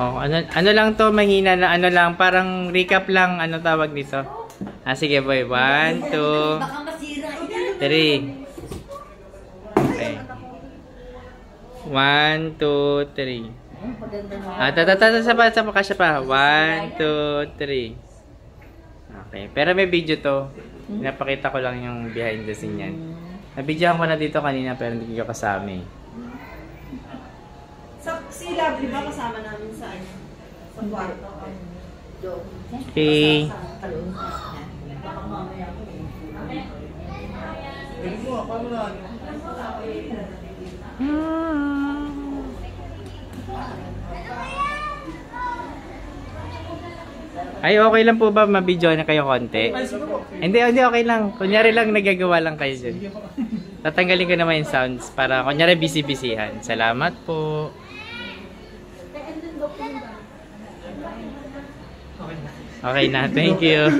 Oh, ano lang to, mahina na ano lang, parang recap lang, ano tawag dito. Ah, sige boy, 1, 2, 3. Okay. 1, 2, 3. Ah, sa kasya pa. 1, 2, 3. Okay, pero may video to. Pinapakita ko lang yung behind the scene yan. Nabidyohan ko na dito kanina pero hindi ko kasama eh. Si Lovely ba kasama namin sa kwarto? Okay. Ay, okay lang po ba mabidyo na kayo konti? Hindi, okay lang. Kunyari lang nagagawa lang kayo dyan. Tatanggalin ko naman yung sounds para kunyari busy-busyhan. Salamat po. Okay na, thank you.